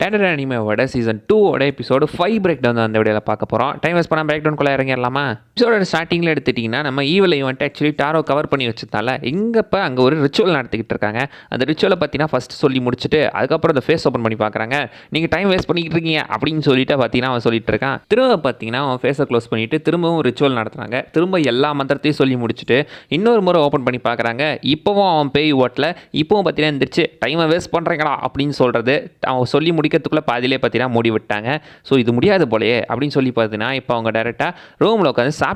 டேரர் அனிமேவோட season 2 episode 5 break down அந்த வீடியோவில் பார்க்க போகிறோம். டைம் வேஸ்ட் பண்ணால் பிரேக் டவுன்குள்ளே இறங்கிடலாமா? எபிசோட ஸ்டார்டிங்கில் எடுத்துட்டிங்கன்னா நம்ம evil event actually tarot cover பண்ணி வச்சதால எங்கப்போ அங்கே ஒரு ரிச்சுவல் நடத்திக்கிட்டு இருக்காங்க. அந்த ரிச்சுவலை பார்த்தீங்கன்னா ஃபஸ்ட்டு சொல்லி முடிச்சுட்டு அதுக்கப்புறம் அந்த ஃபேஸ் ஓப்பன் பண்ணி பார்க்குறாங்க. நீங்கள் டைம் வேஸ்ட் பண்ணிக்கிட்டு இருக்கீங்க அப்படின்னு சொல்லிட்டு பார்த்தீங்கன்னா அவன் சொல்லிட்டு இருக்கான். திரும்ப பார்த்தீங்கன்னா அவன் ஃபேஸை க்ளோஸ் பண்ணிவிட்டு திரும்பவும் ரிச்சுவல் நடத்துகிறாங்க. திரும்ப எல்லா மந்திரத்தையும் சொல்லி முடிச்சுட்டு இன்னொரு முறை ஓப்பன் பண்ணி பார்க்குறாங்க. இப்போவும் அவன் பேய் ஓட்டல. இப்போவும் பார்த்தீங்கன்னா எந்திரிச்சு டைமை வேஸ்ட் பண்ணுறீங்களா அப்படின்னு சொல்கிறது அவன் சொல்லி முடிக்கிறதுக்குள்ளே பாதியிலே பார்த்தீங்கன்னா மூடி விட்டாங்க. ஸோ இது முடியாது போலையே அப்படின்னு சொல்லி பார்த்தீங்கன்னா இப்போ அவங்க டேரெக்டாக ரூமில் உட்காந்து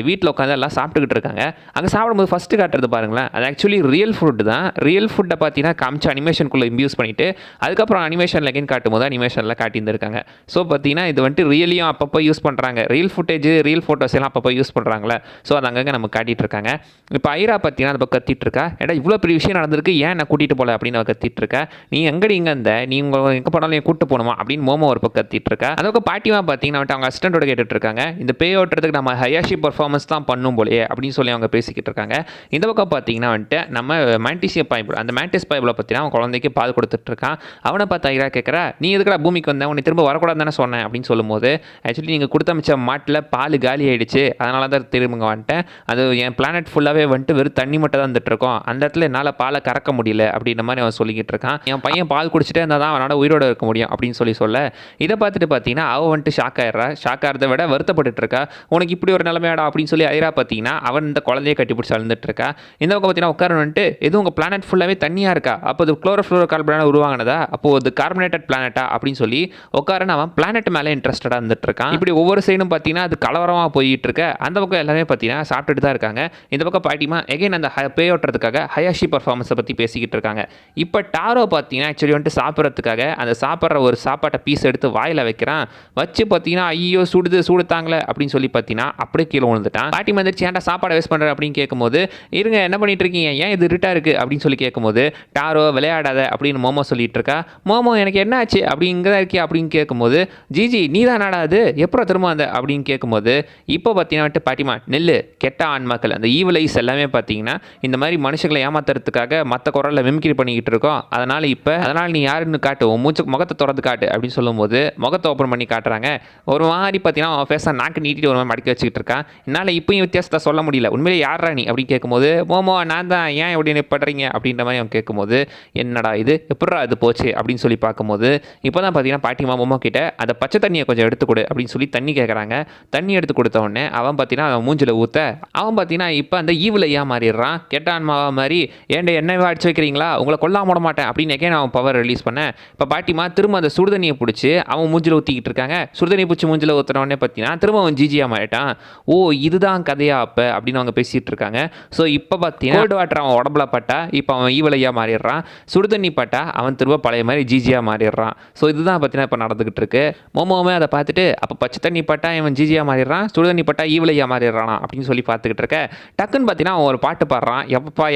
வீட்டில் உட்காந்து எல்லாம் சாப்பிட்டுக்கிட்டு இருக்காங்க. அங்கே சாப்பிடும்போது ஃபஸ்ட்டு காட்டுறது பாருங்களேன், அது ஆக்சுவலி ரியல் ஃபுட் தான். ரியல் ஃபுட்டை பார்த்தீங்கன்னா காமிச்சு அனிமேஷனுக்குள்ளே இம்ப்யூஸ் பண்ணிவிட்டு அதுக்கப்புறம் அனிமேஷன் லெகின் காட்டும் போது அனிமேஷனில் காட்டியிருந்திருக்காங்க. ஸோ பார்த்தீங்கன்னா இது வந்துட்டு ரியலியும் அப்பப்போ யூஸ் பண்ணுறாங்க. ரியல் ஃபுட்டேஜ் ரியல் ஃபோட்டோஸ் எல்லாம் அப்பப்போ யூஸ் பண்ணுறாங்களே. ஸோ அது அங்கங்கே நம்ம காட்டிகிட்டு இருக்காங்க. இப்போ ஐரா பார்த்தீங்கன்னா அது கத்திட்டு இருக்கா. ஏடா இவ்வளோ பெரிய விஷயம் நடந்திருக்கு, ஏன் நான் கூட்டிகிட்டு போகல அப்படின்னு கத்திட்டு இருக்கா. நீ எங்கடி இங்கே இருந்த, நீ உங்கள் எங்கே போனாலும் என் கூட்டு போகணுமா அப்படின்னு மோமோ ஒரு பக்கம் கத்திட்டு இருக்கா. அதுக்கு பாட்டிமா பார்த்தீங்கன்னா அவங்க அசிஸ்டண்டோட கேட்டுட்டு இருக்காங்க. இந்த பே ஓட்டுறதுக்கு நம்ம ஹயாஷி பர்ஃபார்மன்ஸ் தான் பண்ணும் போலையே அப்படின்னு சொல்லி அவங்க பேசிக்கிட்டு இருக்காங்க. இந்த பக்கம் பார்த்தீங்கன்னா வந்துட்டு நம்ம மேண்டிசிய பைபிள், அந்த மேண்டிஸ் பைபிளை பார்த்தீங்கன்னா அவன் குழந்தைக்கு பால் கொடுத்துட்டு இருக்கான். அவனை பார்த்து ஐரா கேட்குறா, நீ எதுக்குடா பூமிக்கு வந்த, உன்னை திரும்ப வரக்கூடாது தானே சொன்னேன் அப்படின்னு சொல்லும்போது ஆக்சுவலி நீங்கள் கொடுத்த மிச்ச மாட்டில் பால் காலி ஆகிடுச்சு, அதனால தான் திரும்ப வந்துட்டேன். அது என் பிளானட் ஃபுல்லாகவே வந்துட்டு வெறும் தண்ணி மட்டும் தான் வந்துட்டு இருக்கோம், அந்த இடத்துல என்னால் பாலை கறக்க முடியல அப்படின்ற மாதிரி அவன் சொல்லிக்கிட்டு இருக்கான். என் பையன் பால் குடிச்சிட்டே இருந்தால் தான் அவனோட உயிரோடு இருக்க முடியும் அப்படின்னு சொல்ல இதை பார்த்துட்டு பார்த்தீங்கன்னா அவன் வந்துட்டு ஷாக் ஆயிடுறா. ஷாக் ஆகிறத விட வருத்தப்பட்டு இருக்கா. உனக்கு இப்படி ஒரு நிலைமையாடா அப்படின்னு சொல்லி ஐரா பார்த்தீங்கன்னா அவன் இந்த குழந்தைய கட்டி பிடிச்சி அழுந்துட்டு இருக்கா. இந்த பக்கம் பார்த்தீங்கன்னா உட்காரன்ட்டு எதுவும் உங்கள் பிளானட் ஃபுல்லாகவே தண்ணியாக இருக்கா, அப்போ அது குளோரோஃப்ளோரோ கார்பனாக உருவாங்கினதா, அப்போ அது கார்பனேட்டட் பிளானட்டா அப்படின்னு சொல்லி உட்காரன் அவன் பிளானட் மேலே இன்ட்ரெஸ்டடாக இருந்துட்டு இருக்கான். இப்படி ஒவ்வொரு சைடும் பார்த்தீங்கன்னா அது கலவரமாக போயிட்டு இருக்க. அந்த பக்கம் எல்லாமே பார்த்தீங்கன்னா சாப்பிட்டுட்டு தான் இருக்காங்க. இந்த பக்கம் பாட்டிமா எகைன் அந்த பே ஓட்டுறதுக்காக ஹயாஷி பர்ஃபார்மன்ஸை பற்றி பேசிக்கிட்டு இருக்காங்க. இப்போ டாரோ பார்த்தீங்கன்னா ஆக்சுவலி வந்துட்டு சாப்பிட்றதுக்காக அந்த சாப்பிட்ற ஒரு சாப்பாட்டை பீஸ் எடுத்து வாயில் வைக்கிறான். வச்சு பார்த்தீங்கன்னா ஐயோ சூடு தாங்களே அப்படின்னு சொல்லி பார்த்தீங்கன்னா அப்படியே கீழே விழுந்துட்டான். பாட்டி வந்துச்சு ஏன்டா சாப்பாடை வேஸ்ட் பண்ணுற அப்படின்னு கேட்கும்போது இருங்க என்ன பண்ணிட்டு இருக்கீங்க, ஏன் இது இருட்டா இருக்குது அப்படின்னு சொல்லி கேட்கும்போது டாரோ விளையாடாத அப்படின்னு மோமோ சொல்லிட்டு இருக்கா. மோமோ எனக்கு என்ன ஆச்சு அப்படி இங்கே தான் இருக்கியா அப்படின்னு கேட்கும்போது ஜிஜி நீ தான் நாடாது எப்போ திரும்ப அந்த அப்படின்னு கேட்கும்போது இப்போ பார்த்தீங்கன்னா பாட்டிமா நெல்லு கெட்ட ஆன்மாக்கள் அந்த ஈவிலைஸ் எல்லாமே பார்த்தீங்கன்னா இந்த மாதிரி மனுஷங்களை ஏமாத்துறதுக்காக மற்ற குரலில் மிமிக்ரி பண்ணிக்கிட்டு இருக்கோம். அதனால் நீ யாருன்னு காட்டு, உன் முகத்தை திறந்து காட்டு அப்படின்னு சொல்லும்போது முகத்தை ஓப்பன் பண்ணி காட்டுறாங்க. ஒரு மாதிரி பார்த்தீங்கன்னா அவன் ஃபேஸை நாக்கு நீட்டிட்டு ஒரு மாதிரி மடக்கி வச்சுக்கிட்டு இருக்கான். என்னால் இப்பயும் வித்தியாசத்தை சொல்ல முடியல, உண்மையிலே யாரா நீ அப்படின்னு கேட்கும்போது மோமோ நான் தான், ஏன் எப்படி படுறீங்க அப்படின்ற மாதிரி அவன் கேட்கும்போது என்னடா இது எப்படா அது போச்சு அப்படின்னு சொல்லி பார்க்கும்போது இப்போ தான் பார்த்தீங்கன்னா பாட்டிமா மோமோ கிட்ட அந்த பச்சை தண்ணியை கொஞ்சம் எடுத்துக்கொடு அப்படின்னு சொல்லி தண்ணி கேட்குறாங்க. தண்ணி எடுத்து கொடுத்த உடனே அவன் பார்த்தீங்கன்னா அவன் மூஞ்சில் ஊற்ற அவன் பார்த்தீங்கன்னா இப்போ அந்த ஈவிலையாக மாறிடுறான். கெட்டான்மாவா மாதிரி ஏன்டா என்னவா அடிச்சு வைக்கிறீங்களா, உங்களை கொல்லாம விட மாட்டேன் அப்படின்னு எகேன் அவன் பவர் ரிலீஸ் பண்ண இப்போ பாட்டிமா திரும்ப அந்த சுடுதண்ணியை பிடிச்சி அவன் மூஞ்சில் ஊற்றிக்கிட்டு இருக்காங்க. சுடுதண்ணி பிடிச்சி மூஞ்சில் ஊற்றுனவொடனே பார்த்தீங்கன்னா திரும்ப அவன் ஜிஜியாக மாறிட்டான். ஓ இதுதான் கதையா அப்போ அப்படின்னு அவங்க பேசிகிட்டு இருக்காங்க. ஸோ இப்போ பார்த்தீங்கன்னா கோல்டு வாட்டர் அவன் உடம்புல பட்டா இப்போ அவன் ஈவலையாக மாறிடுறான். சுடுதண்ணி பட்டா அவன் திரும்ப பழைய மாதிரி ஜிஜியாக மாறிடுறான். ஸோ இதுதான் பார்த்தீங்கன்னா இப்போ நடந்துகிட்டு இருக்கு. மோமோவே அதை பார்த்துட்டு அப்போ பச்சை தண்ணி பட்டா இவன் ஜிஜியாக மாறிடுறான், சுடுதண்ணி பட்டா ஈவலையாக மாறிடுறானா அப்படின்னு சொல்லி பார்த்துக்கிட்டு இருக்க. டக்குன்னு பார்த்தீங்கன்னா அவன் ஒரு பாட்டு பாடுறான்.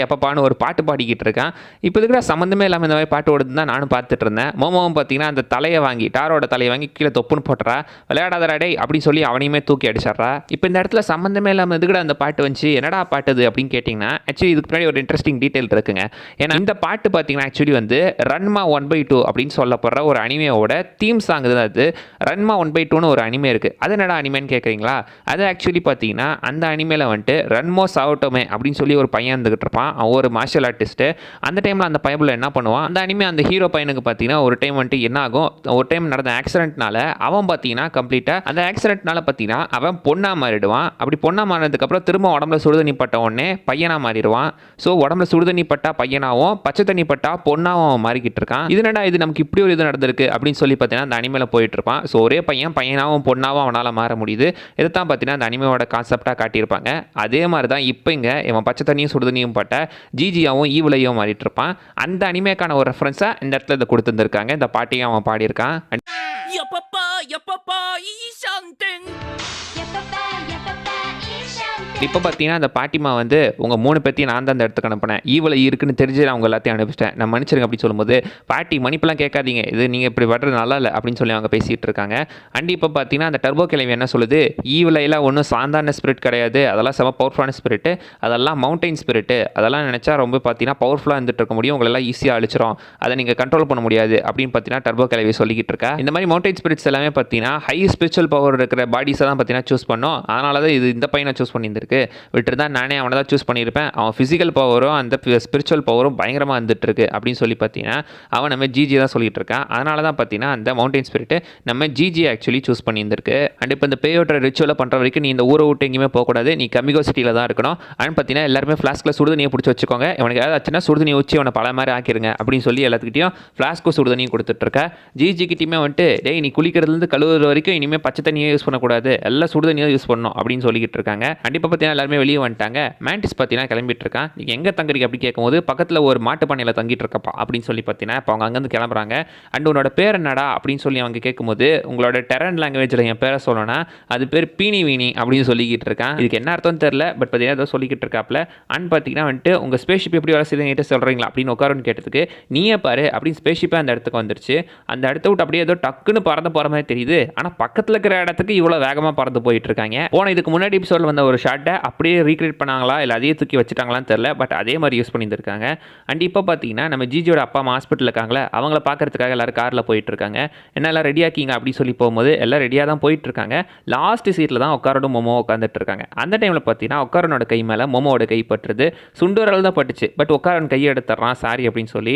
எப்பப்பான்னு ஒரு பாட்டு பாடிக்கிட்டு இருக்கான். இப்போ இருக்கிற சம்மந்தமே இல்லாமல் இந்த மாதிரி பாட்டு ஓடுது தான் நானும் பார்த்துட்டு இருந்தேன். மோமோவும் பார்த்தீங்கன்னா அந்த தலையை வாங்கி டாரோட தலையை வாங்கி கீழே தொப்புன்னு போட்டுறா. விளையாடாத டே அப்படின்னு சொல்லி அவனையுமே தூக்கி அடிச்சிட்றா. இப்போ இந்த இடத்துல சம்மந்தமே இல்லாமல் எதுக்கூட அந்த பாட்டு வந்துச்சு, என்னடா பாட்டுது அப்படின்னு கேட்டிங்கன்னா ஆக்சுவலி இதுக்கு முன்னாடி ஒரு இன்ட்ரெஸ்டிங் டீட்டெயில் இருக்குங்க. ஏன்னா இந்த பாட்டு பார்த்தீங்கன்னா ஆக்சுவலி வந்து ரன்மா 1/2 அப்படின்னு சொல்லப்படுற ஒரு அனிமையோட தீம் சாங் தான் அது. ரன்மா 1/2ன்னு ஒரு அனிமே இருக்குது. அது என்னடா அனிமேன்னு கேட்குறீங்களா, அது ஆக்சுவலி பார்த்தீங்கன்னா அந்த அனிமேல வந்துட்டு ரன்மோ சாவட்டோமே அப்படின்னு சொல்லி ஒரு பையன் இருந்துகிட்டு இருப்பான். அவன் ஒரு மார்ஷல் ஆர்டிஸ்ட்டு. அந்த டைமில் அந்த பைபிள் என்ன பண்ணுவான், அந்த அனிமே அந்த ஹீரோ பையனுக்கு பார்த்தீங்கன்னா ஒரு டைம் வந்துட்டு என்ன ஆகும், ஒரு டைம் நடந்த ஆக்சிடென்ட்னால அவன் பார்த்தீங்கன்னா கம்ப்ளீட்டாக அந்த ஆக்சிடென்ட்னால பார்த்தீங்கன்னா அவன் பொண்ணா மாறிடுவான். அப்படி பொண்ணா மாறினதுக்கப்புறம் திரும்ப உடம்புல சுடுதண்ணி பட்ட உடனே பையனாக மாறிடுவான். ஸோ உடம்புல சுடுதண்ணி பட்டா பையனாகவும் பச்சை தண்ணி பட்டா பொண்ணாகவும் மாறிக்கிட்டு இருக்கான். இதுனடா இது நமக்கு இப்படி ஒரு இது நடந்திருக்கு அப்படின்னு சொல்லி பார்த்தீங்கன்னா அந்த அனிமேல போயிட்டு இருப்பான். ஸோ ஒரே பையனாகவும் பொண்ணாகவும் அவனால் மாற முடியுது. இதை தான் பார்த்தீங்கன்னா அந்த அனிமையோட கான்செப்டாக காட்டியிருப்பாங்க. அதே மாதிரி தான் இப்போ இங்கே இவன் பச்சை தண்ணியும் சுடுதண்ணியும் பட்ட ஜிஜியாவும் ஈவிலையும் மாறிட்டு இருப்பான். அந்த அனிமேக்கான ஒரு ரெஃபரன்ஸாக இந்த இடத்துல இதை கொடுத்துருந்துருக்காங்க. இந்த பாட்டையும் அவன் பாடியிருக்கான். எப்பப்பா எப்பப்பா ஈசாந்தன் எப்பப்பா எப்பப்பா ஈஷான் இப்போ பார்த்தீங்கன்னா அந்த பாட்டிமா வந்து உங்கள் 3 பேத்தையும் நான் தான் அந்த இடத்துக்கு அனுப்பினேன், ஈவில் இருக்குன்னு தெரிஞ்சு நான் உங்கள் எல்லாத்தையும் அனுப்பிச்சிட்டேன், நான் மன்னிச்சிருங்க அப்படின்னு சொல்லும்போது, பாட்டி மன்னிப்பெல்லாம் கேட்காதீங்க, இது நீங்கள் இப்படி பண்ணுறது நல்லா இல்லை அப்படின்னு சொல்லி அவங்க பேசிகிட்டு இருக்காங்க. அண்ட் இப்போ பார்த்தீங்கன்னா அந்த டர்போ கிழவி என்ன சொல்லுது, ஈவில் எல்லாம் ஒன்றும் சாதாரண ஸ்பிரிட் கிடையாது, அதெல்லாம் செம பவர்ஃபுல்லான ஸ்பிரிட்டு, அதெல்லாம் மவுண்டைன் ஸ்பிரிட்டு, அதெல்லாம் நினச்சா ரொம்ப பார்த்தீங்கன்னா பவர்ஃபுல்லாக இருந்துட்டு இருக்க முடியும், உங்களெல்லாம் ஈஸியாக அழிச்சிரும், அதை நீங்கள் கண்ட்ரோல் பண்ண முடியாது அப்படின்னு பார்த்தீங்கன்னா டர்போ கிழவி சொல்லிக்கிட்டு இருக்கா. இந்த மாதிரி மவுண்டைன் ஸ்பிரிட்ஸ் எல்லாமே பார்த்தீங்கன்னா ஹை ஸ்பிரிச்சுவல் பவர் இருக்கிற பாடிஸை தான் பார்த்தீங்கன்னா சூஸ் பண்ணோம், அதனால தான் இது இந்த பையனை சூஸ் பண்ணியிருந்திருக்கு, விட்டு தான் நானே அவனை தான் சூஸ் பண்ணியிருப்பேன், அவன் ஃபிசிக்கல் பவரும் அந்த ஸ்பிரிச்சுவல் பவரும் பயங்கரமாக வந்துட்டு இருக்கு அப்படின்னு சொல்லி பார்த்தீங்கன்னா அவன் நம்ம ஜிஜி தான் சொல்லிட்டு இருக்கான். அதனால தான் பார்த்தீங்கன்னா அந்த மவுண்டைன் ஸ்பிரிட்டு நம்ம ஜிஜி ஆக்சுவலி சூஸ் பண்ணியிருந்திருக்கு. அண்ட் இப்போ இந்த பேயோட ரிச்சுவலை பண்ணுற வரைக்கும் நீ இந்த ஊரை விட்டு எங்கேயுமே போகக்கூடாது, நீ கமிகோ சிட்டியில் தான் இருக்கணும். அப்படின்னு பார்த்தீங்கன்னா எல்லாருமே ஃப்ளாஸ்கில் சுடுதண்ணியை பிடிச்சி வச்சுக்கோங்க, இவனுக்கு ஏதாவது ஆச்சுன்னா சுடுதண்ணியை வச்சு அவனை பல மாதிரி ஆக்கிருங்க அப்படின்னு சொல்லி எல்லாத்துக்கிட்டையும் ஃப்ளாஸ்க்கு சுடுதண்ணியும் கொடுத்துட்ருக்கா. ஜிஜி கிட்டையுமே வந்துட்டு டேய் நீ குளிக்கிறதுலேருந்து கழுவுற வரைக்கும் இனிமேல் பச்சை தண்ணியே யூஸ் பண்ணக்கூடாது, எல்லாம் சுடுதண்ணியாக யூஸ் பண்ணணும் அப்படின்னு சொல்லிக்கிட்டு இருக்காங்க. கண்டிப்பாக பார்த்தீங்கன்னா எல்லாருமே வெளியே வந்துட்டாங்க. மேண்டிஸ் பார்த்தீங்கன்னா கிளம்பிட்டு இருக்கான். நீ எங்கே தங்குறீங்க அப்படி கேட்கும்போது பக்கத்தில் ஒரு மாட்டு பண்ணையில் தங்கிட்டு இருக்கப்பா அப்படின்னு சொல்லி பார்த்தீங்கன்னா இப்போ அவங்க அங்கேருந்து கிளம்புறாங்க. அண்ட் உன்னோட பேர் என்னடா அப்படின்னு சொல்லி அவங்க கேட்கும்போது உங்களோட டெரன் லாங்குவேஜில் என் பேரை சொல்லணும்னா அது பேர் பீனி வீனி அப்படின்னு சொல்லிக்கிட்டு இருக்கான். இதுக்கு என்ன அர்த்தம்னு தெரில, பட் பார்த்தீங்கன்னா ஏதோ சொல்லிக்கிட்டு இருக்காப்புல. அண்ட் பார்த்தீங்கன்னா வந்துட்டு உங்கள் ஸ்பேஸ்ஷிப் எப்படி வர செய்யுங்க சொல்கிறீங்களா அப்படின்னு உட்காருன்னு கேட்டதுக்கு நீயே பாரு அப்படின்னு ஸ்பேஸ்ஷிப்பே அந்த இடத்துக்கு வந்துருச்சு. அந்த இடத்த விட்டு அப்படியே ஏதோ டக்குன்னு பறந்து போகிற மாதிரி தெரியுது, ஆனால் பக்கத்தில் இருக்கிற இடத்துக்கு இவ்வளோ வேகமாக பறந்து போயிட்டு இருக்காங்க. போன இதுக்கு முன்னாடி எபிசோடில் வந்த ஒரு ஷாட்டை அப்படியே ரீக்ரியேட் பண்ணாங்களா இல்லை அதே தூக்கி வச்சுட்டாங்களான்னு தெரில, பட் அதே மாதிரி யூஸ் பண்ணியிருக்காங்க. அண்ட் இப்போ பார்த்தீங்கன்னா நம்ம ஜிஜியோட அப்பா அம்மா ஹாஸ்பிட்டல் இருக்காங்களே அவங்கள பார்க்கறதுக்காக எல்லாரும் காரில் போயிட்டு இருக்காங்க. என்ன எல்லாம் ரெடியாக்கிங்க அப்படின்னு சொல்லி போகும்போது எல்லாம் ரெடியாக தான் போயிட்டு இருக்காங்க. லாஸ்ட் சீட்டில் தான் உட்காரோட மோமோ உட்காந்துட்டு இருக்காங்க. அந்த டைமில் பார்த்தீங்கன்னா உட்காரனோட கை மேலே மோமோட கை பட்டுருது, சுண்டுவரல் தான் பட்டுச்சு, பட் உட்காரன் கையை எடுத்துறான் சாரி அப்படின்னு சொல்லி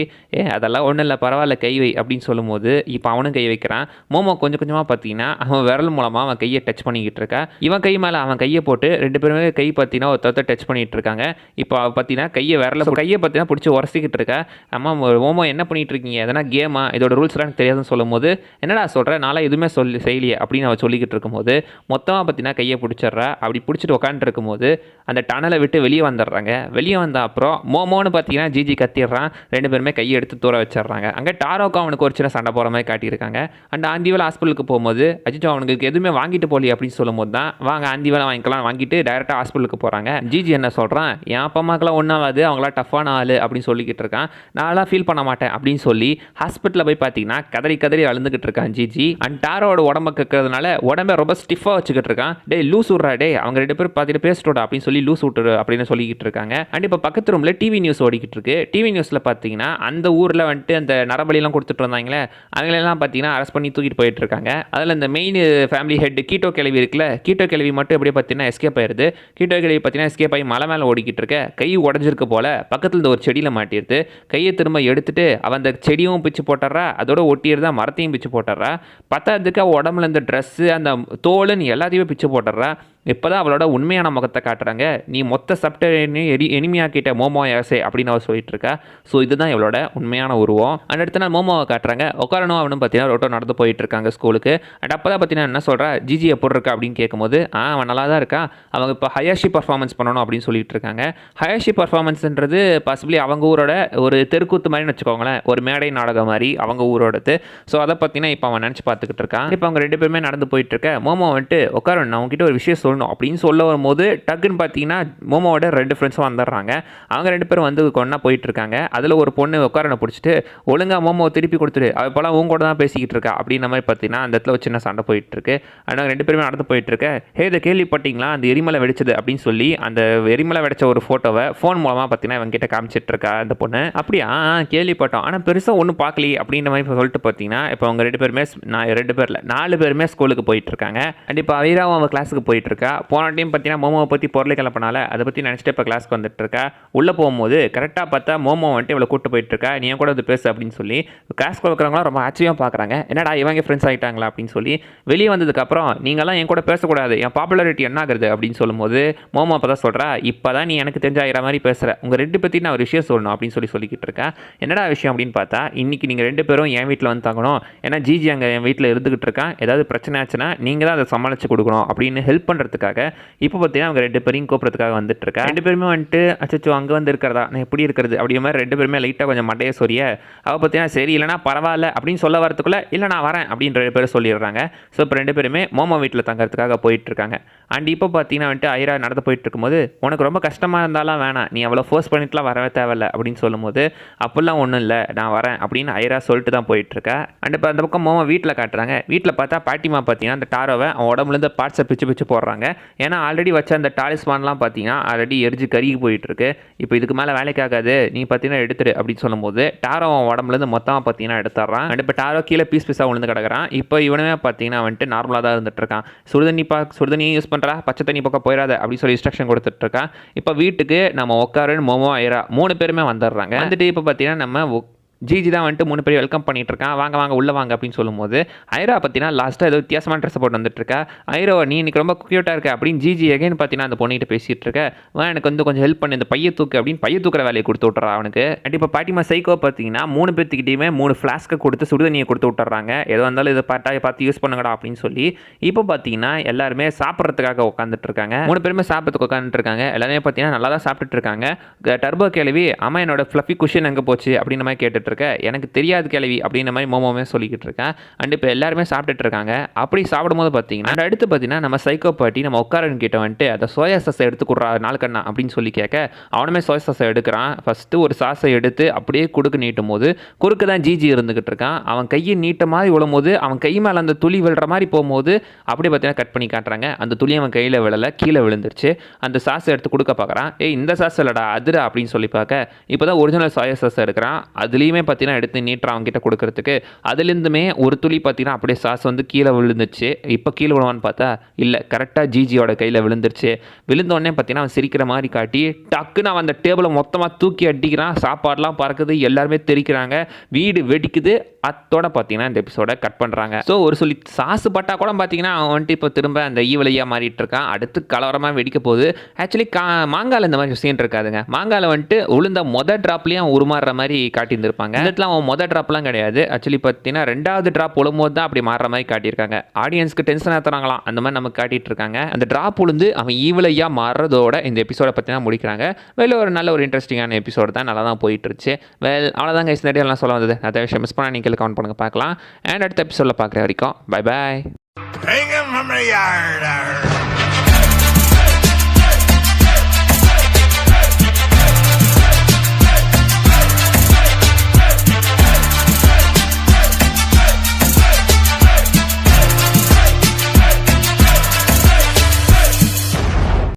அதெல்லாம் ஒன்றும் இல்லை பரவாயில்ல கை வை அப்படின்னு சொல்லும்போது இப்போ அவனும் கை வைக்கிறான். மோமோ கொஞ்சம் கொஞ்சமாக பார்த்தீங்கன்னா அவன் விரல் மூலமாக அவன் கையை டச் பண்ணிக்கிட்டு இருக்கா. இவன் கை மேலே அவன் கையை போட்டு ரெண்டு பேருமே கை பார்த்தீங்கன்னா ஒருத்தர் டச் பண்ணிட்டு இருக்காங்க. இப்போ பார்த்தீங்கன்னா கையை பார்த்தீங்கன்னா பிடிச்சி உரசிக்கிட்டு இருக்கா. அம்மா மோமோ என்ன பண்ணிட்டு இருக்கீங்க, எதனா கேமா, இதோட ரூல்ஸ்லாம் எனக்கு தெரியாதுன்னு சொல்லும் போது என்னடா சொல்கிறேன் நாளா எதுவுமே செய்யலையே அப்படின்னு அவன் சொல்லிக்கிட்டு இருக்கும்போது மொத்தமாக பார்த்தீங்கன்னா கையை பிடிச்சிட்றா. அப்படி பிடிச்சிட்டு உட்காந்துட்டு இருக்கும்போது அந்த டனலை விட்டு வெளியே வந்துடுறாங்க. வெளியே வந்த அப்புறம் மோமோன்னு பார்த்தீங்கன்னா ஜிஜி கத்திடுறான். ரெண்டு பேருமே கையை எடுத்து தூர வச்சிடுறாங்க. அங்கே டாரோக்கும் அவனுக்கு ஒரு சின்ன சண்டை போகிற மாதிரி காட்டியிருக்காங்க. அண்ட் ஆந்திவேல் ஹாஸ்பிட்டலுக்கு போகும்போது அஜிச்சோ அவனுக்கு எதுவுமே வாங்கிட்டு போகலையே அப்படின்னு சொல்லும்போது தான் வாங்க ஆந்திவேலை வாங்கிக்கலாம் வாங்கிட்டு டைரெக்டாக ஹாஸ்பிட்டலுக்கு போகிறாங்க. ஜிஜி என்ன சொல்கிறான், என் அப்பா அம்மாக்கெல்லாம் ஒன்றாவது அவங்களா டஃப்பான ஆள் அப்படின்னு சொல்லிக்கிட்டு இருக்கான். நான்லாம் ஃபீல் பண்ண மாட்டேன் அப்படின்னு சொல்லி ஹாஸ்பிட்டலில் போய் பார்த்தீங்கன்னா கதறி கதறி அழுந்துக்கிட்டு இருக்கான் ஜிஜி. அண்ட் டாரோட உடம்பு கேட்கறதுனால உடம்பை ரொம்ப ஸ்டிஃபாக வச்சுக்கிட்டு இருக்கான். டே லூஸ் விட்றா டே அவங்க ரெண்டு பேரும் பார்த்துட்டு பேசிட்டோட அப்படின்னு சொல்லி லூஸ் விட்டுரு அப்படின்னு சொல்லிக்கிட்டு இருக்காங்க. அண்ட் இப்போ பக்கத்து ரூமில் டிவி நியூஸ் ஓடிக்கிட்டு இருக்கு. டிவி நியூஸில் பார்த்தீங்கன்னா அந்த ஊரில் வந்துட்டு அந்த நரபலியெல்லாம் கொடுத்துட்டு இருந்தாங்களே அவங்களெல்லாம் பார்த்தீங்கன்னா அரெஸ்ட் பண்ணி தூக்கிட்டு போயிட்டு இருக்காங்க. அதில் இந்த மெயின் ஃபேமிலி ஹெட் கீட்டோ கிழவி இருக்குல்ல, கீட்டோ கிழவி மட்டும் எப்படி பார்த்தீங்கன்னா எஸ்கேப் ஆயிருது. கீட்டோ கிழவி பார்த்தீங்கன்னா எஸ்கேப் ஆகி மலை மேலே ஓடிக்கிட்டு இருக்க, கை உடஞ்சிருக்கு போல பக்கத்தில் இந்த ஒரு செடியில் மாட்டிடுது. கையை திரும்ப எடுத்துட்டு அவன் அந்த செடியும் பிச்சு போட்டுறா, அதோட ஒட்டியிருந்தா மரத்தையும் பிச்சு போட்டுறா, பத்தாவதுக்கு உடம்புல இந்த ட்ரெஸ்ஸு அந்த தோலுன்னு எல்லாத்தையுமே பிச்சு போட்டுறா. இப்போ தான் அவளோட உண்மையான முகத்தை காட்டுறாங்க. நீ மொத்த சப்டையும் எனிமையாக்கிட்ட மோமோ யாசே அப்படின்னு அவள் சொல்லிட்டு இருக்கா. ஸோ இதுதான் இவளோட உண்மையான உருவம். அண்ட் அடுத்த நாள் மோமோவை காட்டுறாங்க. உட்காரணும் அவனும் பார்த்தீங்கன்னா ரோட்டோ நடந்து போயிட்டு இருக்காங்க ஸ்கூலுக்கு. அண்ட் அப்போ தான் பார்த்தீங்கன்னா என்ன சொல்கிறா, ஜிஜி எப்படி இருக்கா அப்படின்னு கேட்கும்போது அவன் நல்லா தான் இருக்கா, அவங்க இப்போ ஹயாஷி பர்ஃபார்மன்ஸ் பண்ணணும் அப்படின்னு சொல்லிட்டு இருக்காங்க. ஹயாஷி பர்ஃபார்மன்ஸ்ன்றது பாசிபிளி அவங்க ஊரோட ஒரு தெருக்கூத்து மாதிரின்னு வச்சுக்கோங்களேன், ஒரு மேடை நாடகம் மாதிரி அவங்க ஊரோடது. ஸோ அதை பார்த்தீங்கன்னா இப்போ அவன் நினச்சி பார்த்துக்கிட்டு இருக்கான். இப்போ அவங்க ரெண்டு பேருமே நடந்து போயிட்டு இருக்க. மோமோ வந்துட்டு உட்காரணும் நான் உங்ககிட்ட ஒரு விஷயம் சொல்லணும் அப்படின்னு சொல்ல வரும்போது டக்குன்னு பார்த்தீங்கன்னா மோமோவோட ரெண்டு ஃப்ரெண்ட்ஸும் வந்துடுறாங்க. அவங்க ரெண்டு பேரும் வந்து கொண்டா போயிட்டு இருக்காங்க. அதில் ஒரு பொண்ணு உட்காரனை பிடிச்சிட்டு ஒழுங்கா மோமோ திருப்பி கொடுத்துரு, அவள் இப்போலாம் உங்க கூட தான் பேசிக்கிட்டு இருக்கா அப்படின்ற மாதிரி பார்த்தீங்கன்னா அந்த இடத்துல ஒரு சின்ன சண்டை போயிட்டு இருக்கு. ஆனால் ரெண்டு பேருமே நடந்து போயிட்டு இருக்க. இதை கேள்விப்பட்டீங்களா அந்த எரிமலை வெடிச்சது அப்படின்னு சொல்லி அந்த எரிமலை வெடிச்ச ஒரு ஃபோட்டோவை ஃபோன் மூலமாக பார்த்தீங்கன்னா இவங்க கிட்ட காமிச்சிட்டு இருக்கா அந்த பொண்ணு. அப்படியா கேள்விப்பட்டோம் ஆனால் பெருசாக ஒன்றும் பார்க்கலையே அப்படின்ற மாதிரி சொல்லிட்டு பார்த்தீங்கன்னா இப்போ அவங்க ரெண்டு பேருமே ரெண்டு பேரில் 4 பேருமே ஸ்கூலுக்கு போயிட்டு இருக்காங்க. அண்ட் இப்போ அவீராவும் அவன் கிளாஸுக்கு போயிட்டு இருக்கா. போன டைம் பார்த்தீங்கன்னா மோமோவை பற்றி பொருளை கிளப்பினால அதை பற்றி நினச்சிட்டு இப்போ கிளாஸ்க்கு வந்துட்டு இருக்கா. உள்ளே போகும்போது கரெக்டாக பார்த்தா மோமோ வந்துட்டு இவ்வளோ கூட்டு போயிட்டு இருக்கா, நீ கூட வந்து பேசு அப்படின்னு சொல்லி கிளாஸ்க்கு இருக்கிறவங்களாம் ரொம்ப ஆச்சரியமாக பார்க்குறாங்க. என்னடா இவங்க ஃப்ரெண்ட்ஸ் ஆகிட்டாங்களா அப்படின்னு சொல்லி. வெளியே வந்ததுக்கப்புறம் நீங்களாம் என் கூட பேசக்கூடாது, என் பாப்புலாரிட்டி என்ன ஆகுது அப்படின்னு சொல்லும்போது மோமோ அப்போ தான் சொல்கிறா, இப்போ தான் நீ எனக்கு தெரிஞ்சாகிற மாதிரி பேசுகிற, உங்கள் ரெண்டு பற்றி நான் ஒரு விஷயம் சொல்லணும் அப்படின்னு சொல்லிக்கிட்டு இருக்கேன். என்னடா விஷயம் அப்படின்னு பார்த்தா இன்றைக்கி நீங்கள் ரெண்டு பேரும் என் வீட்டில் வந்து தங்கணும், ஏன்னா ஜிஜி அங்கே என் வீட்டில் இருந்துகிட்டு இருக்கான், ஏதாவது பிரச்சனை ஆச்சுன்னா நீங்கள் தான் அதை சமாளித்து கொடுக்கணும் அப்படின்னு ஹெல்ப் பண்ணுறது பண்ணுறதுக்காக இப்போ பார்த்தீங்கன்னா அவங்க 2 பேரையும் கூப்பிட்றதுக்காக வந்துட்டு இருக்கா. 2 பேருமே வந்துட்டு அச்சோ அங்கே வந்து இருக்கிறதா நான் எப்படி இருக்கிறது அப்படிங்கிற மாதிரி 2 பேருமே லைட்டாக கொஞ்சம் மண்டையை சொரிய அவள் பார்த்தீங்கன்னா சரி இல்லைனா பரவாயில்ல அப்படின்னு சொல்ல வரதுக்குள்ளே இல்லை நான் வரேன் அப்படின்னு 2 பேரும் சொல்லிடுறாங்க. ஸோ இப்போ 2 பேருமே மோமோ வீட்டில் தங்கறதுக்காக போயிட்டு இருக்காங்க. அண்ட் இப்போ பார்த்தீங்கன்னா வந்துட்டு ஐரா நடந்து போயிட்டு இருக்கும்போது உனக்கு ரொம்ப கஷ்டமாக இருந்தாலும் வேணாம் நீ அவ்வளோ ஃபோர்ஸ் பண்ணிட்டுலாம் வரவே தேவையில்ல அப்படின்னு சொல்லும்போது அப்படிலாம் ஒன்றும் இல்லை நான் வரேன் அப்படின்னு ஐரா சொல்லிட்டு தான் போயிட்டுருக்கா. அண்ட் இப்போ அந்த பக்கம் மோமோ வீட்டில் காட்டுறாங்க. வீட்டில் பார்த்தா பாட்டிமா பார்த்தீங்கன்னா அந்த டாரோவை அவன் உடம்புலேருந்து பார்ட்ஸை பிச்சு போடுறாங்க. ஏன்னா ஆல்ரெடி வச்ச அந்த டாலிஸ்மான்லாம் பார்த்தீங்கன்னா ஆல்ரெடி எரிஞ்சு கருகி போயிட்டுருக்கு. இப்போ இதுக்கு மேலே வேலைக்காகாது நீ பார்த்தீங்கன்னா எடுத்துரு அப்படின்னு சொல்லும்போது டாரோ அவன் உடம்புலேருந்து மொத்தமாக பார்த்தீங்கன்னா எடுத்துட்றான். அண்ட் இப்போ டாரோ கீழே பீஸாக விழுந்து கிடக்குறான். இப்போ இவனுமே பார்த்தீங்கன்னா வந்துட்டு நார்மலாக தான் இருந்துட்டு இருக்கான். சுடுதண்ணியும் யூஸ் பண்ணுறா பச்சை தண்ணி பக்கம் போயிடாத அப்படின்னு சொல்லி இன்ஸ்ட்ரக்ஷன் கொடுத்துட்டு இருக்கான். இப்போ வீட்டுக்கு நம்ம உட்காருன்னு மோமோ ஐரா 3 பேருமே வந்துடுறாங்க. வந்துட்டு இப்போ பார்த்தீங்கன்னா நம்ம ஜிஜி தான் வந்துட்டு 3 பேர் வெல்கம் பண்ணிட்டு இருக்கான். வாங்க உள்ள வாங்க அப்படின்னு சொல்லும்போது ஐரா பார்த்தீங்கன்னா லாஸ்ட்டாக ஏதோ வித்தியாசமான ட்ரெஸ் போட்டு வந்துட்டு இருக்கா. ஐரோ நீ இன்னைக்கு ரொம்ப க்யூட்டாக இருக்க அப்படின்னு ஜிஜி எகைன் பார்த்தீங்கன்னா அந்த பொண்ணிகிட்ட பேசிட்டு இருக்க. எனக்கு வந்து கொஞ்சம் ஹெல்ப் பண்ணி இந்த பைய தூக்கு அப்படின்னு பைய தூக்குற வேலையை கொடுத்து விட்டுறா அவனுக்கு. அண்ட் இப்போ பாட்டிமா சைக்கோ பார்த்தீங்கன்னா 3 பேர்த்துக்கிட்டையுமே 3 ஃப்ளாஸ்க்கை கொடுத்து சுடுதண்ணியை கொடுத்து விட்டுறாங்க. ஏதோ வந்தாலும் இதை பார்த்து யூஸ் பண்ணுங்கடா அப்படின்னு சொல்லி இப்போ பார்த்தீங்கன்னா எல்லாருமே சாப்பிட்றதுக்காக உட்காந்துட்டு இருக்காங்க. 3 பேருமே சாப்பிட்றதுக்கு உட்காந்துட்டு இருக்காங்க. எல்லாருமே பார்த்தீங்கன்னா நல்லா தான் சாப்பிட்டுட்டு இருக்காங்க. டர்போ கேள்வி அம்மா என்னோட ஃப்ளஃபி குஷன் எங்கே போச்சு அப்படின்ற மாதிரி கேட்டுட்டு எனக்கு தெரியாது கேள்வி அப்படின்ற மாதிரி மோமோவே சொல்லிக்கிட்டு இருக்கேன். அண்ட் இப்போ எல்லாருமே சாப்பிட்டுட்டு இருக்காங்க. அப்படி சாப்பிடும்போது பார்த்தீங்கன்னா அடுத்து பார்த்தீங்கன்னா நம்ம சைக்கோ பாட்டி நம்ம உட்காரன் கிட்ட வந்துட்டு அதை சோயா சாஸை எடுத்து கொடுறா நாளுக்கண்ணா அப்படின்னு சொல்லி கேட்க அவனுமே சோயா சாஸை எடுக்கிறான். ஃபஸ்ட்டு ஒரு சாஸை எடுத்து அப்படியே குடுக்கு நீட்டும் போது குறுக்கு தான் ஜிஜி இருந்துகிட்டு இருக்கான். அவன் கையை நீட்ட மாதிரி விழும் போது அவன் கை மேலே அந்த துளி விழுற மாதிரி போகும்போது அப்படியே பார்த்தீங்கன்னா கட் பண்ணி காட்டுறாங்க. அந்த துளி அவன் கையில் விழலை கீழே விழுந்துருச்சு. அந்த சாஸை எடுத்து கொடுக்க பார்க்குறான். இந்த சாஸ் இல்லடா அதுடா அப்படின்னு சொல்லி பார்க்க இப்போ தான் ஒரிஜினல் சோயா சாஸ் எடுக்கிறான். அதுலேயுமே பார்த்தீங்கன்னா எடுத்து நீட்டுறான் அவங்ககிட்ட கொடுக்கறதுக்கு. அதுலேருந்துமே ஒரு துளி பார்த்தீங்கன்னா அப்படியே சாஸ் வந்து கீழே விழுந்துச்சு. இப்போ கீழே விழுவான்னு பார்த்தா இல்லை கரெக்டாக ஜிஜியோட கையில் விழுந்துருச்சு. விழுந்தோடனே பார்த்தீங்கன்னா அவன் சிரிக்கிற மாதிரி காட்டி டக்குன்னு அவன் அந்த டேபிளை மொத்தமாக தூக்கி அடிக்கிறான். சாப்பாடுலாம் பறக்குது எல்லாருமே தெரிக்கிறாங்க. வீடு வெடிக்குது. அத்தோட பார்த்தீங்கன்னா இந்த எபிசோட கட் பண்ணுறாங்க. ஸோ ஒரு சொல்லி சாசு பட்டா கூட பார்த்தீங்கன்னா அவன் வந்துட்டு இப்போ திரும்ப அந்த ஈவலையாக மாறிட்டு இருக்கான். அடுத்து கலவரமாக வெடிக்க போகுது. ஆக்சுவலி மாங்காயில் இந்த மாதிரி சீன் இருக்காதுங்க. மாங்காயில் வந்துட்டு உளுந்த மொதல் ட்ராப்லேயும் உருமாறுற மாதிரி காட்டியிருந்திருப்பாங்க. இடத்துல அவன் மொதல் ட்ராப்லாம் கிடையாது. ஆக்சுவலி பார்த்தீங்கன்னா 2வது ட்ராப் உழும்போது தான் அப்படி மாறுற மாதிரி காட்டியிருக்காங்க. ஆடியன்ஸ்க்கு டென்ஷன் ஏற்றுறாங்களாம் அந்த மாதிரி நமக்கு காட்டிட்டு இருக்காங்க. அந்த ட்ராப் உளுந்து அவன் ஈவலையாக மாறுறதோட இந்த எபிசோட பார்த்தீங்கன்னா முடிக்கிறாங்க. ஒரு நல்ல ஒரு இன்ட்ரெஸ்டிங்கான எபிசோடு தான் நல்லா தான் போயிட்டு இருந்துச்சு. அவ்வளோதாங்க இந்த நிறைய சொல்ல வந்தது. அதை விஷயம் மிஸ் பண்ணால் நீங்கள் கவுண்ட் பண்ணுங்க பார்க்கலாம். அண்ட் அடுத்த எபிசோடில் பார்க்குற வரைக்கும் பை பாய்.